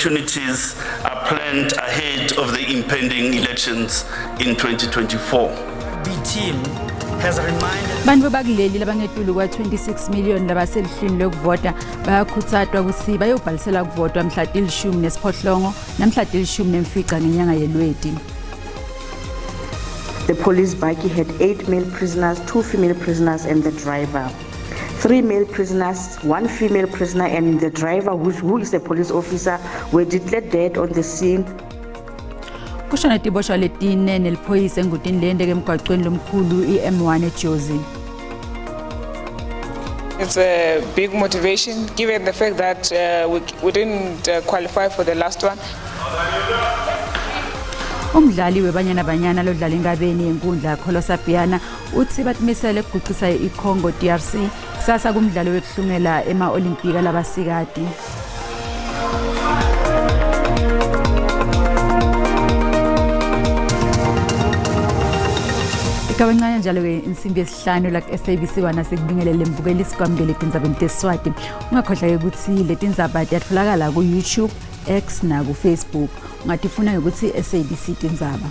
opportunities are planned ahead of the impending elections in 2024. The team has reminded bantu bakuleli labangetulu kwa 26 million labaseluhlwini lokuvota bayakhuthazwa ukuthi bayobhalisela ukuvota mhla tilishumi nesiphohlongo namhla tilishumi nemfica ngenyanga yeLweti. The police buggy had 8 male prisoners, 2 female prisoners and the driver. 3 male prisoners, 1 female prisoner and the driver who is a police officer were declared dead on the scene. Kushona tiboshwa letine neliphoyisa engutini lendeke emgwaqweni lomkhulu iM1 eJozi. It's a big motivation given the fact that we didn't qualify for the last one. Umdlali webanyana lodlala ingabeni yenkundla Kholosa Piana uthi batmisele ukuguqisa iCongo DRC sasa kumdlalo wekuhlungela ema-Olimpika labasikati. Ikawencane njalo-ke insimbi yesihlanu la SABC wana sikubingelele mbukeli sikwamukele Tindzaba teSiswati. Ungakhohlwa ukuthi le Tindzaba yatfolakala ku YouTube, X na ku Facebook. Ungatifuna ukuthi SABC Tindzaba.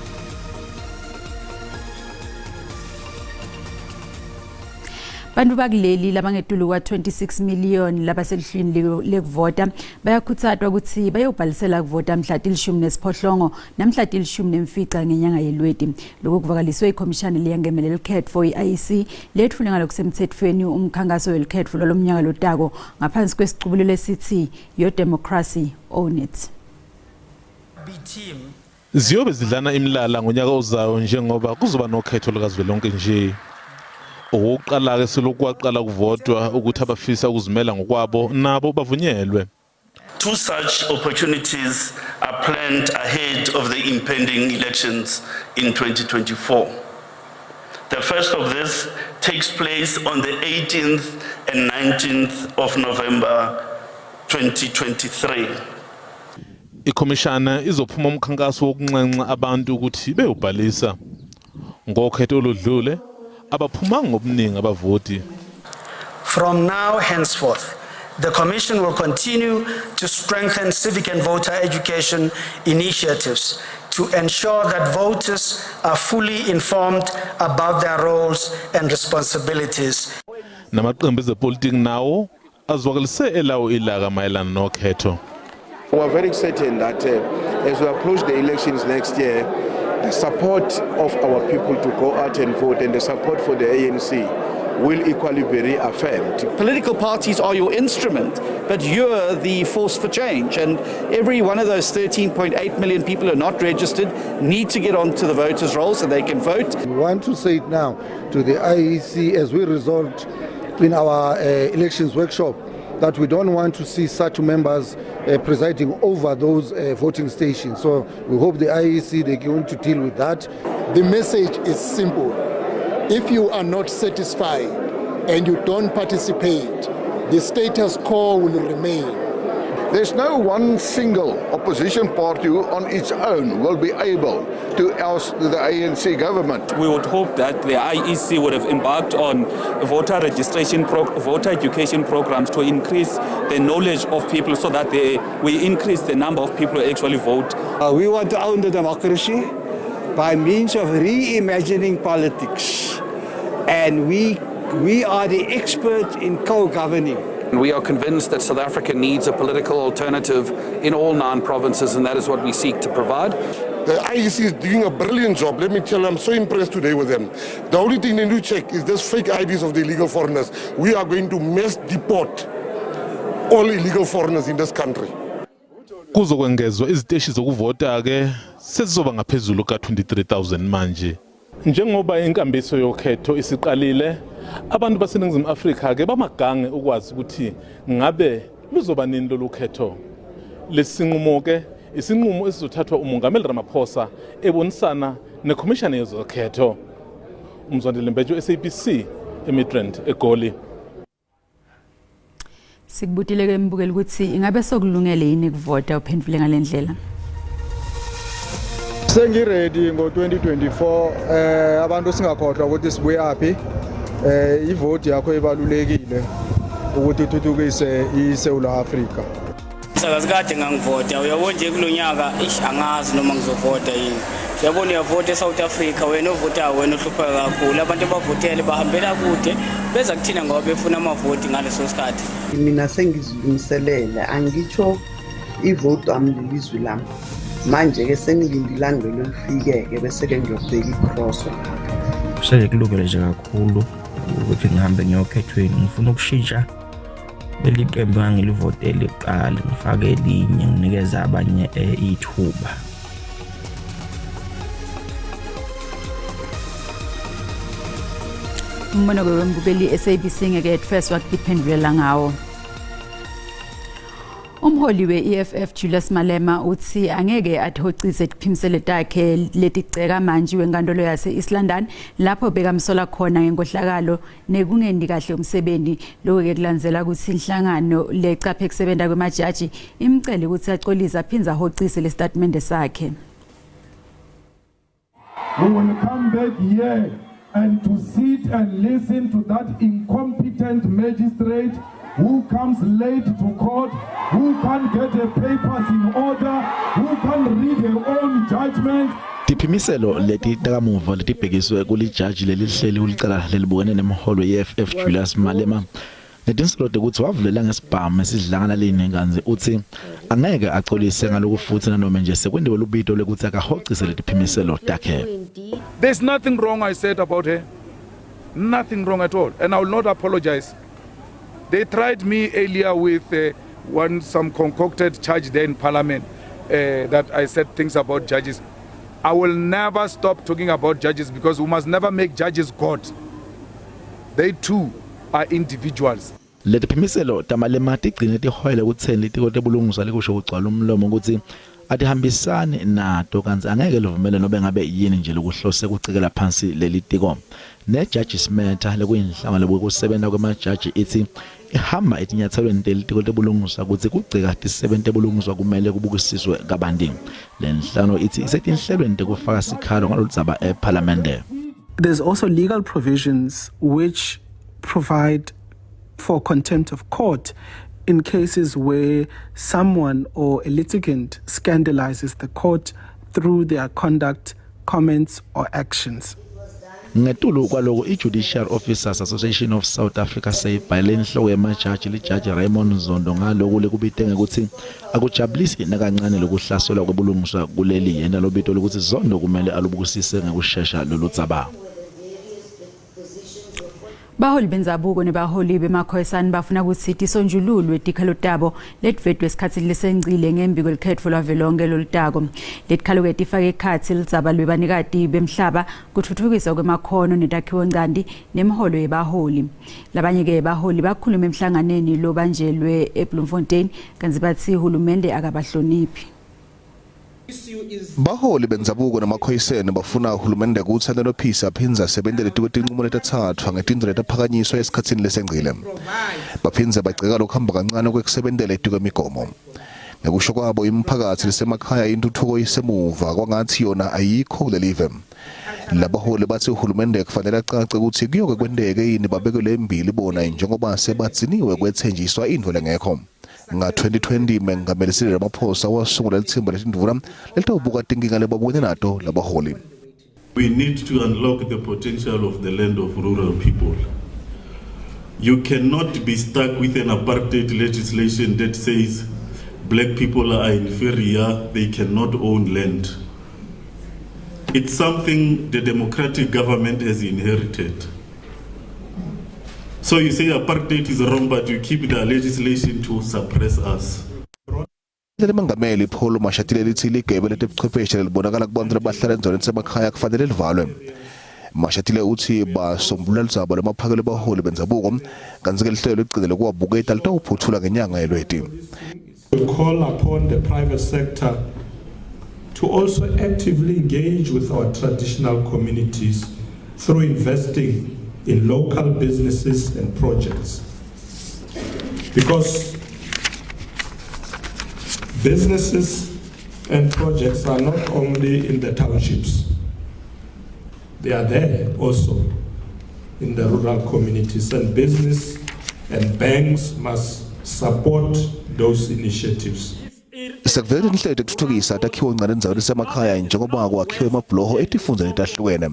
Bantu bakuleli labangetulu kwa 26 million labaseluhlwini lekuvota bayakhuthazwa ukuthi bayobhalisela ukuvota mhla tilishumi nesiphohlongo namhla tilishumi nemfica ngenyanga yeLweti. Lokho kuvakaliswe ikhomishani liyangemelela ikhetho iIEC lethule ngalokusemthethweni umkhankaso welikhetho lomnyaka lotako ngaphansi kwesicubulelo esithi Your Democracy Own It. Ziyobe zidlana imlala ngonyaka ozayo njengoba kuzoba nokhetho lukazwelonke nje. Oqala ke selokwaqala kuvotwa ukuthi abafisa ukuzimela ngokwabo nabo bavunyelwe. 2 such opportunities are planned ahead of the impending elections in 2024. The first of this takes place on the 18th and 19th of November 2023. Ikhomishana izophuma umkhankaso wokunxenxa abantu ukuthi beyobhalisa ngokhetho oludlule abaphuma ngobuningi abavoti. From now henceforth, the Commission will continue to strengthen civic and voter education initiatives to ensure that voters are fully informed about their roles and responsibilities. Namaqembu ezepolitiki nawo azwakalise elawo ilaka mayelana nokhetho. We are very certain that as we approach the elections next year, the support of our people to go out and vote and the support for the ANC will equally be reaffirmed. Political parties are your instrument, but you're the force for change. And every one of those 13.8 million people who are not registered need to get onto the voters' rolls so they can vote. We want to say it now to the IEC as we resolved in our elections workshop that we don't want to see such members presiding over those voting stations. So we hope the IEC, they're going to deal with that. The message is simple. If you are not satisfied and you don't participate, the status quo will remain. There's no one single opposition party who on its own will be able to oust the ANC government. We would hope that the IEC would have embarked on voter registration, voter education programs to increase the knowledge of people so that we increase the number of people who actually vote. We want to own the democracy by means of reimagining politics. And we are the experts in co-governing. We are convinced that South Africa needs a political alternative in all 9 provinces, and that is what we seek to provide. The IEC is doing a brilliant job. Let me tell you, I'm so impressed today with them. The only thing they need to check is this fake IDs of the illegal foreigners. We are going to mass deport all illegal foreigners in this country. Kuzokwengezwa iziteshi zokuvota ke sezizoba ngaphezulu ka 23,000 manje. Njengoba inkambiso yokhetho isiqalile, abantu baseNingizimu Afrika ke bamagange ukwazi ukuthi ngabe luzoba nini lolu khetho. Lesinqumo ke isinqumo esizothathwa uMongameli Ramaphosa ebonisana neCommission yezokhetho. Umzondile Mbejo, SABC, eMidrand, eGoli. Sikubutile ke mbukeli ukuthi ingabe sokulungele yini ukuvota uphendule ngalendlela. Sengiredi ngo-2024 abantu singakhohlwa ukuthi sibuyaphi ivote yakho ibalulekile ukuthi uthuthukise iSouth Africa. Sakazikade ngangivota uyabona nje kulonyaka angazi noma ngizovota yini. Uyabona uyavota eSouth Africa wena ovota wena ohlupheka kakhulu abantu abavotele bahambela kude beza kuthina ngoba befuna amavoti ngaleso sikhathi. Mina sengizilungiselela angitsho ivote amlilizwi lami. Manje ke sengilinde ilangelo lifike ke bese ke ngiyobheka icross. Sele kulungile nje kakhulu ukuthi ngihambe ngiyokhethweni ngifuna ukushintsha leliqembu ngangilivotele iqala ngifake elinye nginikeza abanye ithuba. Umbono wembukeli SABC ngeke first wakuphendulela ngawo. Umholi we-EFF Julius Malema uthi angeke athocise ikuphimisele takhe leticeka manje wenkantolo yase East London lapho bekamsola khona ngenkohlakalo nekungendi kahle umsebenzi lokho-ke kulandzela ukuthi inhlangano lecaphe kusebenza kwemajaji imcele ukuthi axolise aphindze ahocise lestatimende sakhe. We will come back here and to sit and listen to that incompetent magistrate who comes late to court, who can't get her papers in order, who can't read her own judgment. Tiphimiselo leti takamuva letibhekiswe kulijaji lelihleli ulicala lelibukene nemholo ye-EFF Julius Malema netinsolo ukuthi wavulela ngesibhamu esidlangana leninganzi uthi angeke axolise ngalokhu futhi nanoma nje sekwendiwe lubito lekuthi akahocise letiphimiselo takhe. There's nothing wrong I said about her. Nothing wrong at all, and I will not apologize. They tried me earlier with some concocted charge there in Parliament that I said things about judges. I will never stop talking about judges because we must never make judges God. They too are individuals. Letiphimiselo tamalema tigcine tihoyela kutheni litiko tebulungiswa likusho kugcwala umlomo ukuthi atihambisani nato kanti angeke lovumele nobe ngabe yini nje lokuhlose kucikela phansi lelitiko. Ne-Judges Matter lekuyinhlangano lokusebenza kwemajaji ithi ihamba etinyathelweni telitiko tebulungiswa ukuthi kugcika tisebente tebulungiswa kumele kubukisiswe kabanti. Le nhlangano ithi isetinhlelweni tekufaka sikhalo ngaloludzaba eParliament. There's also legal provisions which provide for contempt of court in cases where someone or a litigant scandalizes the court through their conduct, comments or actions. Ngetulu kwaloko i-Judicial Officers Association of South Africa say by lenhloko yemajaji lijaji Raymond Zondo ngaloko lekubitenge ukuthi akujabulisi nakancane lokuhlaselwa kwebulungiswa kuleli yena lobito lokuthi Zondo kumele alubukisise ngekusheshsha loludzaba. Baholi benzabuko nebaholi bemakhoyisani bafuna ukuthi tisonjululwe tikhalo tabo letvedwe esikhathi lesengcile ngembi kwelikhetfo lwavelonke lolutako. Letikhalo ke tifake ekhatsi lidzaba lwebanikati bemhlaba kutfutfukiswa kwemakhono netakhiwo ngcanti nemholo yebaholi. Labanye ke baholi bakhuluma emhlanganeni lobanjelwe eBloemfontein kanti bathi uhulumende akabahloniphi. Baholi benzabuko namakhoyiseni bafuna uhulumende ukuthi analophisa aphinze asebentele tinqumo letathathwa ngetindlela letaphakanyiswa esikhatsini lesengcile. Baphinze bagcika lokuhamba kancane kwekusebentela kwemigomo. Ngekusho kwabo imiphakathi lesemakhaya intuthuko isemuva kwangathi yona ayikho kulelive. Labaholi bathi uhulumende kufanele acace ukuthi kuyoke kwendeke yini babekele embili bona njengoba sebatsiniwe kwethenjiswa into lengekho. Nga 2020 mengameli Cyril Ramaphosa wasungula lethimba letindvuna lelitawubuka tinkinga lebabone nato labaholi. We need to unlock the potential of the land of rural people. You cannot be stuck with an apartheid legislation that says black people are inferior, they cannot own land. It's something the democratic government has inherited. So you say apartheid is wrong, but you keep the legislation to suppress us. Lemangameli Paul Mashatile lithi igebe letebuchwepheshe libonakala kubantu labahlala endzaweni semakhaya kufanele livalwe. Mashatile uthi basombulula ludzaba lwamaphakelo baholi benzabuko kanti ke lihlelo ligcinele kuwabuketa litawuphuthula ngenyanga yelweti. We call upon the private sector to also actively engage with our traditional communities through investing in local businesses and projects. Because businesses and projects are not only in the townships, they are there also in the rural communities, and business and banks must support those initiatives. Sekuvele inhlelo ethuthukisa takhiwo ncane endaweni esemakhaya njengoba kwakhiwe emabhloho etifundza letahlukene.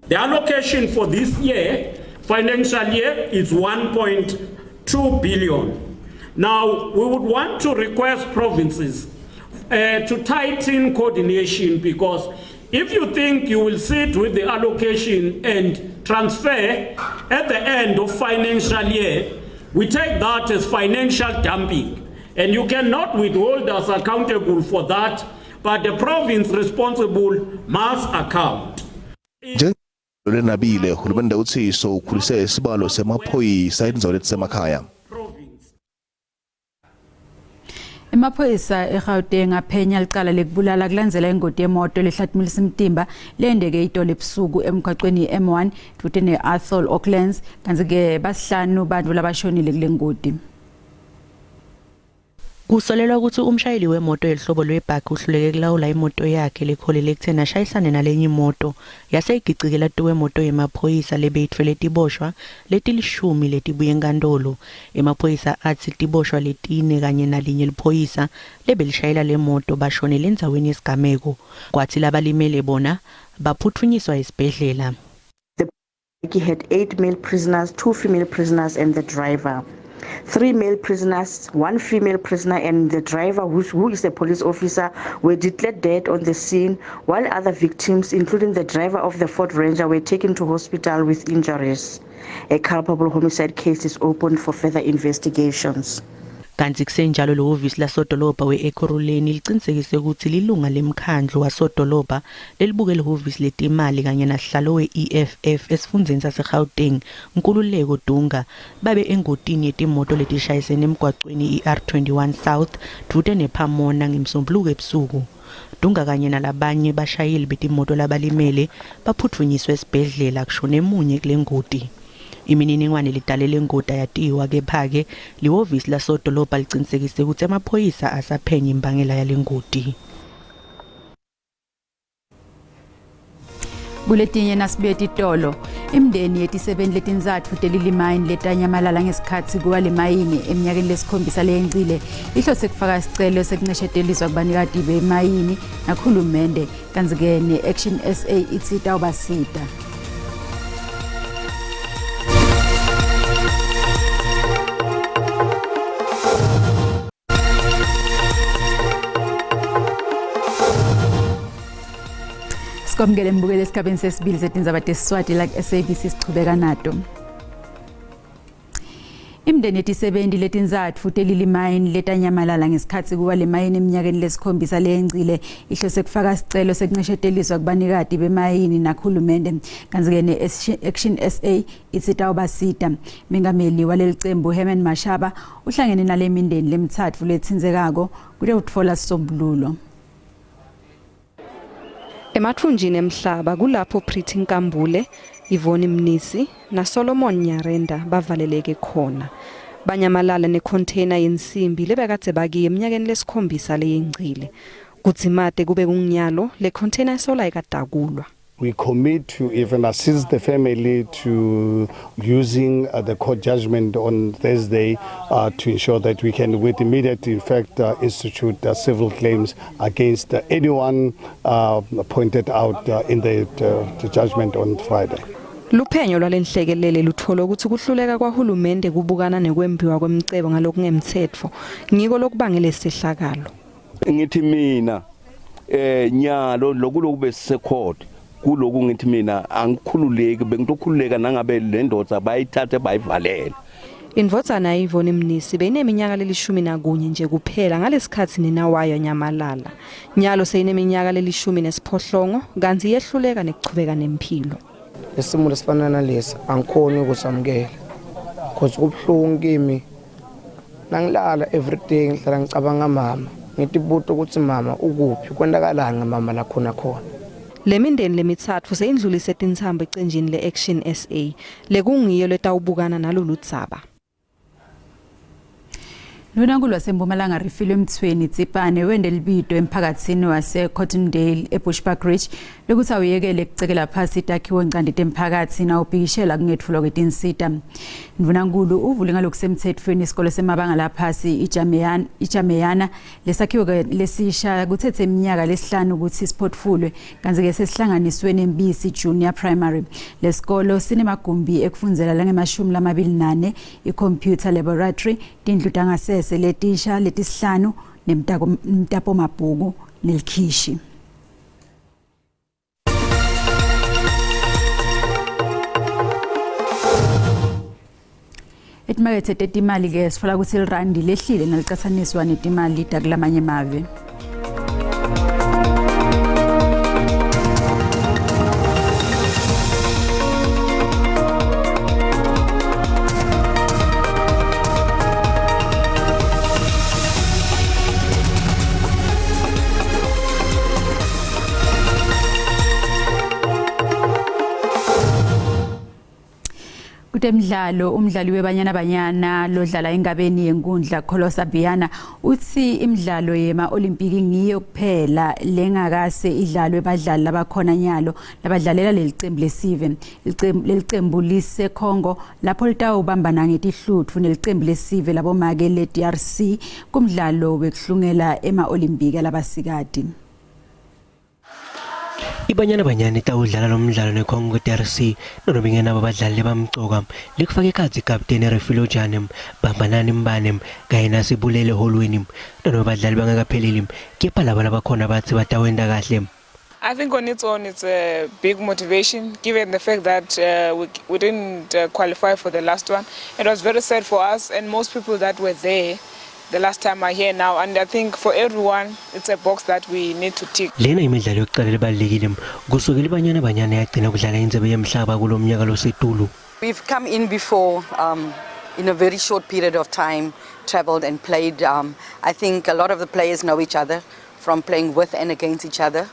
The allocation for this year, financial year, is 1.2 billion. Now, we would want to request provinces to tighten coordination, because if you think you will sit with the allocation and transfer at the end of financial year, we take that as financial dumping. And you cannot withhold us accountable for that, but the province responsible must account. Nabile hulumende uthi so ukhulise isibalo semaphoyisa endzaweni semakhaya. Emaphoyisa eGauteng aphenya licala lekubulala kulandzela ingoti yemoto lehlathimulisa imtimba lendeke itolo ebusuku emgwaqweni M1 duze neAthol Oaklands, kanti ke basihlanu bantu labashonile kule ngoti. Kusolelwa ukuthi umshayeli wemoto yelihlobo lwebhaki uhluleke kulawula imoto yakhe lekholele ekutheni ashayisane nalenye imoto yase igicikela tuwe moto yemaphoyisa lebeyithwele tiboshwa letilishumi letibuye enkantolo. Emaphoyisa athi tiboshwa letine kanye nalinye liphoyisa lebelishayela lemoto bashonele endzaweni yesigameko, kwathi labalimele bona baphuthunyiswa esibhedlela. The bhaki had 8 male prisoners, 2 female prisoners and the driver. 3 male prisoners, 1 female prisoner and the driver who is a police officer were declared dead on the scene, while other victims, including the driver of the Ford Ranger, were taken to hospital with injuries. A culpable homicide case is opened for further investigations. Kanti kusenjalo lehhovisi lasodolobha we-Ekurhuleni licinisekise ukuthi lilunga lemkhandlu wasodolobha lelibuke lehhovisi letimali kanye nasihlalo we-EFF esifundzeni saseGauteng Nkululeko Dunga babe engotini yetimoto letishayisene emgwaqweni iR21 South duze nePhamona ngemsombuluko ebusuku. Dunga kanye nalabanye bashayeli betimoto labalimele baphuthunyiswe esibhedlela kushone emunye kule ngoti. Imininingwane lidalele ngota yatiwa kephake lihhovisi lasodolobha licinisekise ukuthi amaphoyisa asaphenya imbangela yale ngoti. Buletinye nasibuye titolo, imndeni yetisebenti letinzatfu telilimayini letanyamalala ngesikhatsi kuwa lemayini eminyakeni lesikhombisa leyencile ihlose kufaka isicelo sekuncesheteliswa kubanikati bemayini nakhulumende, kanti ke ne-Action SA ithi itawubasita. Sikomkele mbukele esigabeni sesibili setindzaba teSiswati la SABC sichubeka nato. Imndeni yetisebenti letinzatfu telilimayini letanyamalala ngesikhatsi kuwa lemayini eminyakeni lesikhombisa leyencile ihlose kufaka isicelo sekuncesheteliswa kubanikati bemayini nakhulumende, kanti ke ne-Action SA ithi itawubasita. Mengameli walelicembu Herman Mashaba uhlangene nale mindeni lemithatfu letsindzekako kute utfola sisombululo. Emathunjini emhlaba kulapho Pretty Nkambule, Yvonne Mnisi na Solomon Nyarenda bavaleleke khona. Banyamalala necontainer yensimbi lebekade bakiye eminyakeni lesikhombisa leyencile. Kudzimate kube kunginyalo le container isola ikadakulwa. We commit to even assist the family to using the court judgment on Thursday to ensure that we can with immediate effect institute civil claims against anyone pointed out in the judgment on Friday. Luphenyo lwalenhlekelele luthola ukuthi kuhluleka kwahulumende kubukana nekwembiwa kwemicebo ngalokungemthetho ngiko lokubangela isihlakalo. Ngithi mina nyalo lokuloku besecourt kuloku ngithi mina angikhululeki bengitokhululeka nangabe le ndoda bayithathe bayivalele. Indvodzana Yvonne Mnisi beyineminyaka le11 nje kuphela ngalesikhathi ninawayo Nyamalala. Nyalo seyineminyaka le18 kanti yehluleka nekuchubeka nempilo. Isimo lesifana nalesi angikhoni ukusamukela because kubhlungu kimi. Nangilala everyday ngihlala ngicabanga mama. Ngitibuta ukuthi mama ukuphi kwendakalani ngamama la khona. Lemindeni lemithatfu seyindlulise tindzaba ecenjini le-Action SA lekungiyo letawubukana nalolu dzaba. Lunankulu waseMpumalanga rifile emthweni Tsipane wende libito emphakatsini wase Cottondale eBushbuck Ridge lokuthi awuyekele kucekela phasi itakhiwo ngcandite emphakathi na ubhikishela kungethulwa kwetinsita. Mvunankulu uvule ngalokusemthethweni isikole semabanga laphasi iJameyana lesakhiwo lesisha kuthethe iminyaka lesihlanu ukuthi siphotfulwe kanti ke sesihlanganiswe neMbisi Junior Primary. Lesikolo sinemagumbi ekufundzela lange-24 i-computer laboratory, tindlu tangasese letisha letisihlanu nemtapo mabhuku nelikhishi. Etimakethe tetimali ke sifala ukuthi irandi lehlile nalicathaniswa netimali takulamanye mave. Umdlali webanyana lodlala ingabeni yenkundla Kholosa Biyana uthi imidlalo yema Olimpiki ngiyo kuphela lengakase idlalwe badlali labakhona nyalo labadlalela lelicembu lesive. Lelicembu lise Congo lapho litawubambana ngetihluthu nelicembu lesive labomake le DRC kumdlalo wekuhlungela ema Olimpiki labasikati. Ibanyana itawudlala lo mdlalo neCongo DRC nonobingena abadlali bamcoka likufaka ekhathi captain Refilojane bambanani mbane kanye nasibulele holweni nonobadlali bangakapheleli kepha laba labakhona bathi batawenda kahle. I think on its own it's a big motivation given the fact that we didn't qualify for the last one. It was very sad for us and most people that were there the last time are here now, and I think for everyone it's a box that we need to tick. Lena imidlalo yokuqala ebalekile kusukela ibanyana yagcina ukudlala indebe yemhlaba kulomnyaka losetulu. We've come in before in a very short period of time, traveled and played. I think a lot of the players know each other from playing with and against each other.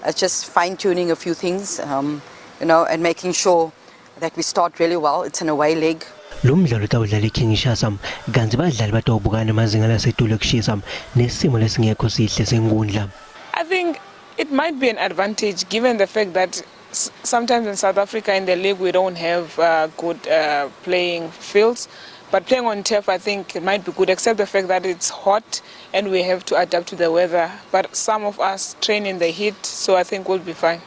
It's just fine-tuning a few things, and making sure that we start really well. It's an away leg. Lo mdlalo utawudlala iKingshasa kanti badlali batawubukana emazinga lasetulu ekushisa nesimo lesingekho sihle senkundla. I think it might be an advantage given the fact that sometimes in South Africa in the league we don't have good playing fields, but playing on turf I think it might be good except the fact that it's hot and we have to adapt to the weather, but some of us train in the heat, so I think we'll be fine.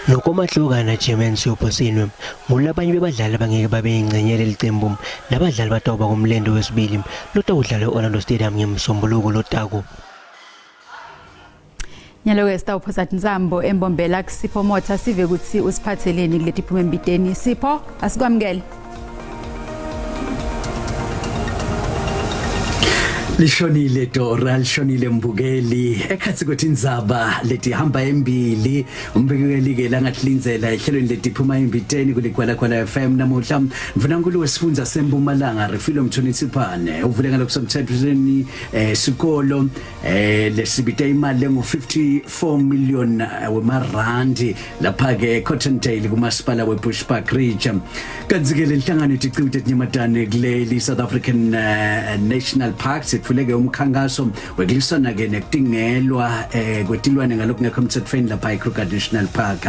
Nokomahlukana German siyophosini ngulabanye bebadlali bangeke babe ingcenyele licembu labadlali batawuba kumlendo wesibili lotawudlala eOrlando Stadium ngemsombuluko lotako. Nyalo ke sitawuphosa Tindzaba embombela kusipho motha sive ukuthi usiphatheleni kuleti phuma embiteni Sipho asikwamukele. Lishonile Dora, lishonile Mbukeli, ekhathi kweTindzaba leti hamba embili, umbekeli ke langathlinzela ehlelweni leti phuma embiteni kulikwala FM namuhla. Mvunankulu wesifundza seMpumalanga Refilo Mthunisiphane, uvule ngalokusemthethweni sikolo lesibite imali engu-54 million wemarandi lapha ke Cottondale kumasipala weBushbuck Ridge. Kanti ke lenhlangano icicute eNyamatane kuleli South African National Parks fuleke umkhankaso wekulisana ke nekutingelwa kwetilwane ngalokho ngekho emthethweni lapha eKruger National Park.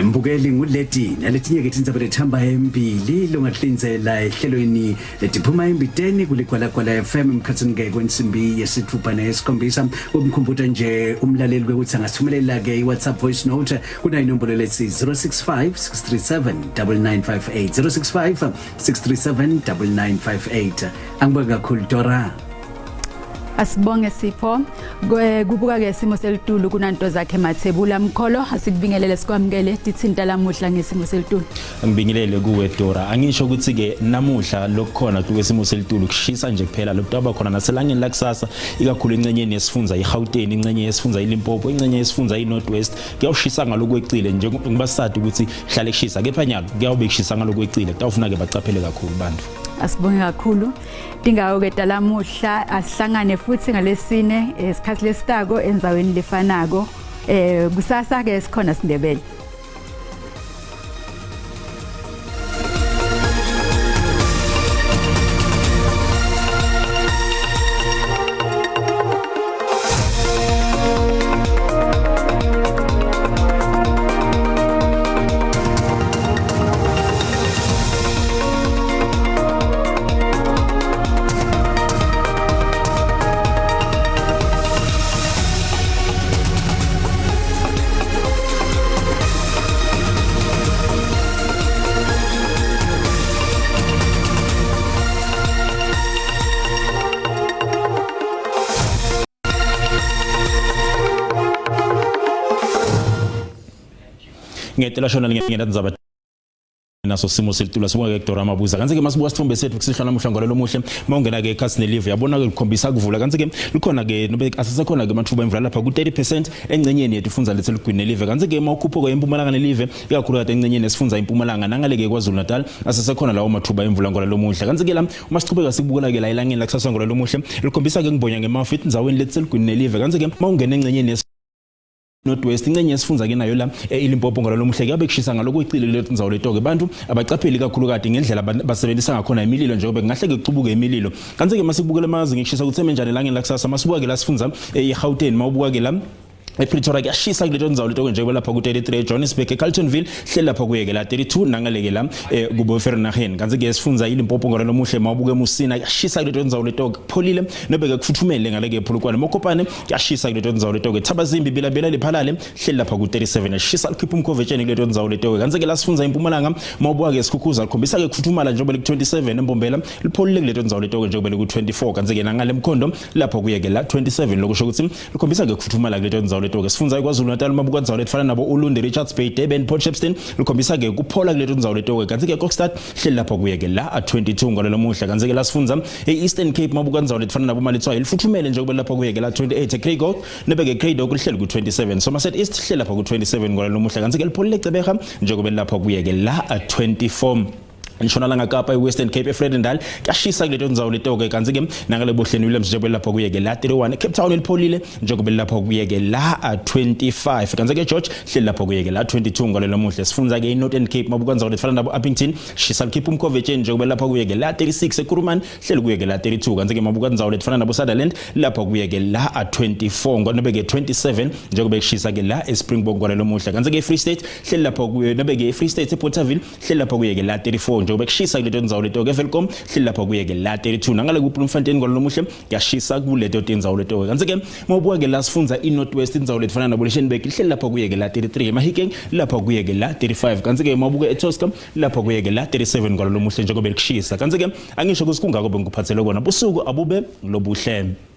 Mbukeli nguleti naletinye ke Tindzaba lethamba embili longathlinzela ehlelweni letiphuma embiteni kulikwala FM emkhathini ke kwensimbi yesithupha nesikhombisa. Umkhumbuta nje umlaleli ukuthi angasithumelela ke iWhatsApp voice note kuna inombolo lethi 065 637 9958 065 637 9958. Angibonga kakhulu Dora. Asibonge Sipho kubuka ke isimo selitulu kunanto zakhe Mathebula Mkholo asikubingelele sikwamukele tithinta lamuhla ngesimo selitulu. Ngibingelele kuwe Dora, angisho ukuthi ke namuhla lokukhona kwesimo selitulu kushisa nje kuphela lokutaba khona naselangeni lakusasa ikakhulu encenyeni yesifundza iGauteng, incenye yesifundza iLimpopo, incenye yesifundza iNorthwest kuyawushisa ngalokweqile nje ngoba sisadi ukuthi hlale kushisa kepha nyalo kuyawube kushisa ngalokweqile kutawufuna ke bacaphele kakhulu bantu. Asibonge kakhulu dingawo ke talamuhla asihlangane futhi ngalesine isikhathi lesitako enzaweni lefanako kusasa ke sikhona Sindebele. ngiyetela shona ngiyena Tindzaba naso simo selitula sibuka ke Dr. Mabuza kanti ke masibuka sithombe sethu kusihlwa namuhla ngalo lomuhle mawungena ke ekhasini live yabona ke likhombisa kuvula kanti ke likhona ke nobe asesekhona ke mathuba emvula lapha ku 30% engcenyeni yethu ifunza lethe ligwini live kanti ke mawukhuphuka eMpumalanga nelive ikakhulu kade engcenyeni esifundza eMpumalanga nangaleke kwaZulu Natal asesekhona lawo mathuba emvula ngalo lomuhle kanti ke la uma sichubeka sikubukela ke la elangeni lakusasa ngalo lomuhle likhombisa ke ngibonya ngemafit indzaweni lethe ligwini live kanti ke mawungena engcenyeni Northwest ingcenye yesifundza ke nayo la iLimpopo ngalo lomuhle yabe kushisa ngaloko icile le Tindzaba letoke bantu abacapheli kakhulu kade ngendlela basebenzisa ngakhona imililo njengoba kungahle ke kucubuke imililo kanti ke masibukela amazi ngikushisa ukuthi emenjani elangeni lakusasa masibuka ke la sifundza eGauteng mawubuka ke la ePretoria kuyashisa kuleto Tindzaba letoke njengoba lapha ku 33 Johannesburg eCarltonville hle lapha kuyeke la 32 nangaleke la kubo Vereeniging kanti ke sifundza iLimpopo ngalo lomuhle mawubuka eMusina kuyashisa kuleto Tindzaba letoke pholile nobeke kufuthumele ngaleke ePolokwane Mokopane kuyashisa kuleto Tindzaba letoke Thabazimbi bilabela lephalale hle lapha ku 37 yashisa likhipha umkhovetsheni kuleto Tindzaba letoke kanti ke la sifundza eMpumalanga mawubuka ke Sikhukhuza likhombisa ke kufuthumala njengoba ku 27 eMbombela lipholile kuleto Tindzaba letoke njengoba ku 24 kanti ke nangale Mkhondo lapha kuyeke la 27 lokusho ukuthi likhombisa ke kufuthumala kuleto Tindzaba letoke sifundza kwaZulu Natal mabuka Tindzaba lefana nabo uLundi Richards Bay Durban Port Shepstone likhombisa ke kuphola kuleto Tindzaba letoke kanti ke Kokstad hle lapha kuyeke la 22 ngalo lomuhle kanti ke la sifundza eEastern Cape mabuka Tindzaba lefana nabo Malitswayo lifuthumele njengoba lapha kuyeke la 28 eCraigot nebeke Craigdog lihleli ku 27 Somerset East hle lapha ku 27 ngalo lomuhle kanti ke lipholile eCebeka njengoba lapha kuyeke la 24 Nshonalanga Kapa eWestern Cape eFredendal kuyashisa kuleto Tindzaba letoke kanti ke nangale Bohleni Williams njengoba lapha kuyeke la 31 Cape Town lipholile njengoba lapha kuyeke la 25 kanti ke George hle lapha kuyeke la 22 ngalo lomuhle sifundza ke eNorthern Cape mabuka Tindzaba lefana nabo Uppington shisa likhipha umkhovetsheni njengoba lapha kuyeke la 36 eKuruman hle kuyeke la 32 kanti ke mabuka Tindzaba lefana nabo Sutherland lapha kuyeke la 24 ngonobeke 27 njengoba kushisa ke la eSpringbok ngalo lomuhle kanti ke Free State hle lapha kuyeke Free State ePorterville hle lapha kuyeke la 34 njengoba kushisa kuleto Tindzaba letoke eVelcom hle lapha kuyeke la 32 nangale kuBloemfontein ngalo lomuhle kuyashisa kuleto Tindzaba letoke kanti ke mawubuka ke la sifundza iNorthwest Tindzaba lefana nabo Lichtenburg hle lapha kuyeke la 33 eMahikeng lapha kuyeke la 35 kanti ke mawubuka eTosca lapha kuyeke la 37 ngalo lomuhle njengoba kushisa kanti ke angisho ukuthi kungako bengikuphathele kona busuku abube lobuhle